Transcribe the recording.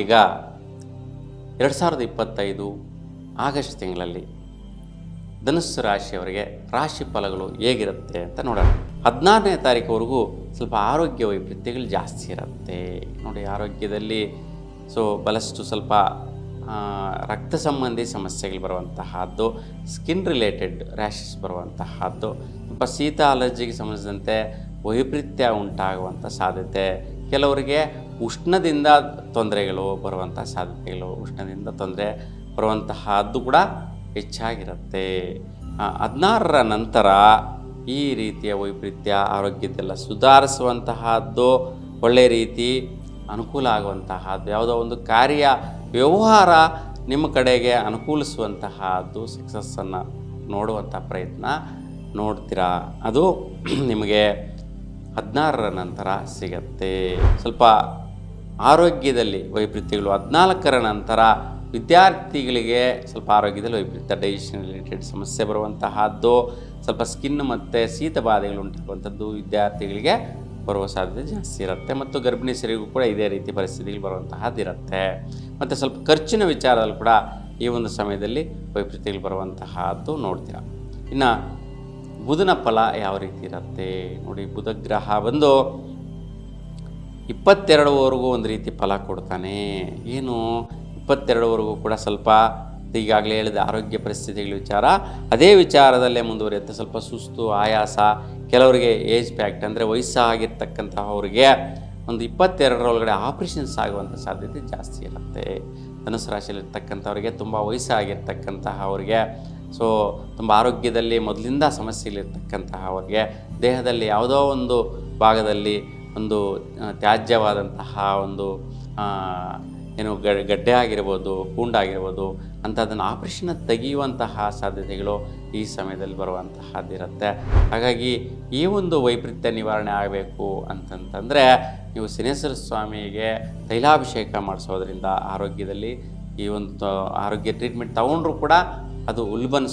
ಈಗ 2025 ಆಗಸ್ಟ್ ತಿಂಗಳಲ್ಲಿ ಧನುಸ್ಸು ರಾಶಿಯವರಿಗೆ ರಾಶಿ ಫಲಗಳು ಹೇಗಿರುತ್ತೆ ಅಂತ ನೋಡೋಣ. 16ನೇ ತಾರೀಕುವರೆಗೂ ಸ್ವಲ್ಪ ಆರೋಗ್ಯ ವೈಪರೀತ್ಯಗಳು ಜಾಸ್ತಿ ಇರುತ್ತೆ ನೋಡಿ. ಆರೋಗ್ಯದಲ್ಲಿ ಬಹಳಷ್ಟು ಸ್ವಲ್ಪ ರಕ್ತ ಸಂಬಂಧಿ ಸಮಸ್ಯೆಗಳು ಬರುವಂತಹದ್ದು, ಸ್ಕಿನ್ ರಿಲೇಟೆಡ್ ರ್ಯಾಷಸ್ ಬರುವಂತಹದ್ದು, ಸ್ವಲ್ಪ ಶೀತ ಅಲರ್ಜಿಗೆ ಸಂಬಂಧಿಸಿದಂತೆ ವೈಪರೀತ್ಯ ಉಂಟಾಗುವಂಥ ಸಾಧ್ಯತೆ, ಕೆಲವರಿಗೆ ಉಷ್ಣದಿಂದ ತೊಂದರೆಗಳು ಬರುವಂಥ ಸಾಧ್ಯತೆಗಳು, ಉಷ್ಣದಿಂದ ತೊಂದರೆ ಬರುವಂತಹದ್ದು ಕೂಡ ಹೆಚ್ಚಾಗಿರುತ್ತೆ. 16ರ ನಂತರ ಈ ರೀತಿಯ ವೈಪರೀತ್ಯ ಆರೋಗ್ಯದೆಲ್ಲ ಸುಧಾರಿಸುವಂತಹದ್ದು, ಒಳ್ಳೆಯ ರೀತಿ ಅನುಕೂಲ ಆಗುವಂತಹದ್ದು, ಯಾವುದೋ ಒಂದು ಕಾರ್ಯ ವ್ಯವಹಾರ ನಿಮ್ಮ ಕಡೆಗೆ ಅನುಕೂಲಿಸುವಂತಹದ್ದು, ಸಕ್ಸಸ್ಸನ್ನು ನೋಡುವಂಥ ಪ್ರಯತ್ನ ನೋಡ್ತೀರಾ. ಅದು ನಿಮಗೆ 16ರ ನಂತರ ಸಿಗತ್ತೆ. ಸ್ವಲ್ಪ ಆರೋಗ್ಯದಲ್ಲಿ ವೈಪರೀತ್ಯಗಳು 14ರ ನಂತರ ವಿದ್ಯಾರ್ಥಿಗಳಿಗೆ ಸ್ವಲ್ಪ ಆರೋಗ್ಯದಲ್ಲಿ ವೈಪರೀತ್ಯ, ಡೈಜೆಷನ್ ರಿಲೇಟೆಡ್ ಸಮಸ್ಯೆ ಬರುವಂತಹದ್ದು, ಸ್ವಲ್ಪ ಸ್ಕಿನ್ ಮತ್ತು ಶೀತ ಬಾಧೆಗಳು ಉಂಟಾಗುವಂಥದ್ದು ವಿದ್ಯಾರ್ಥಿಗಳಿಗೆ ಬರುವ ಸಾಧ್ಯತೆ ಜಾಸ್ತಿ ಇರುತ್ತೆ. ಮತ್ತು ಗರ್ಭಿಣಿ ಸ್ತ್ರೀಗೂ ಕೂಡ ಇದೇ ರೀತಿ ಪರಿಸ್ಥಿತಿಗಳು ಬರುವಂತಹದ್ದು ಇರುತ್ತೆ. ಮತ್ತು ಸ್ವಲ್ಪ ಖರ್ಚಿನ ವಿಚಾರದಲ್ಲಿ ಕೂಡ ಈ ಒಂದು ಸಮಯದಲ್ಲಿ ವೈಪರೀತ್ಯಗಳು ಬರುವಂತಹದ್ದು ನೋಡ್ತೀರಾ. ಇನ್ನು ಬುಧನ ಫಲ ಯಾವ ರೀತಿ ಇರುತ್ತೆ ನೋಡಿ. ಬುಧ ಗ್ರಹ ಬಂದು 22ವರೆಗೂ ಒಂದು ರೀತಿ ಫಲ ಕೊಡ್ತಾನೆ. ಏನು 22ವರೆಗೂ ಕೂಡ ಸ್ವಲ್ಪ ಈಗಾಗಲೇ ಹೇಳಿದ ಆರೋಗ್ಯ ಪರಿಸ್ಥಿತಿಗಳ ವಿಚಾರ ಅದೇ ವಿಚಾರದಲ್ಲೇ ಮುಂದುವರಿಯುತ್ತೆ. ಸ್ವಲ್ಪ ಸುಸ್ತು, ಆಯಾಸ, ಕೆಲವರಿಗೆ ಏಜ್ ಪ್ಯಾಕ್ಟ್ ಅಂದರೆ ವಯಸ್ಸಾಗಿರ್ತಕ್ಕಂಥವ್ರಿಗೆ ಒಂದು 22ರೊಳಗಡೆ ಆಪ್ರೇಷನ್ಸ್ ಆಗುವಂಥ ಸಾಧ್ಯತೆ ಜಾಸ್ತಿ ಇರುತ್ತೆ. ಧನುಸು ರಾಶಿಯಲ್ಲಿರ್ತಕ್ಕಂಥವ್ರಿಗೆ ತುಂಬ ವಯಸ್ಸಾಗಿರ್ತಕ್ಕಂತಹವ್ರಿಗೆ, ತುಂಬ ಆರೋಗ್ಯದಲ್ಲಿ ಮೊದಲಿಂದ ಸಮಸ್ಯೆಗಳಿರ್ತಕ್ಕಂತಹವ್ರಿಗೆ, ದೇಹದಲ್ಲಿ ಯಾವುದೋ ಒಂದು ಭಾಗದಲ್ಲಿ ಒಂದು ತ್ಯಾಜ್ಯವಾದಂತಹ ಒಂದು ಗಡ್ಡೆ ಆಗಿರ್ಬೋದು, ಕೂಂಡಾಗಿರ್ಬೋದು ಅಂಥದ್ದನ್ನು ಆಪರೇಷನ್ ತೆಗೆಯುವಂತಹ ಸಾಧ್ಯತೆಗಳು ಈ ಸಮಯದಲ್ಲಿ ಬರುವಂತಹದ್ದಿರುತ್ತೆ. ಹಾಗಾಗಿ ಈ ಒಂದು ವೈಪರೀತ್ಯ ನಿವಾರಣೆ ಆಗಬೇಕು ಅಂತಂತಂದರೆ ನೀವು ಶನೇಶ್ವರ ಸ್ವಾಮಿಗೆ ತೈಲಾಭಿಷೇಕ ಮಾಡಿಸೋದ್ರಿಂದ ಆರೋಗ್ಯದಲ್ಲಿ ಈ ಒಂದು ಆರೋಗ್ಯ ಟ್ರೀಟ್ಮೆಂಟ್ ತಗೊಂಡ್ರೂ ಕೂಡ ಅದು ಉಲ್ಬಣಿಸೋ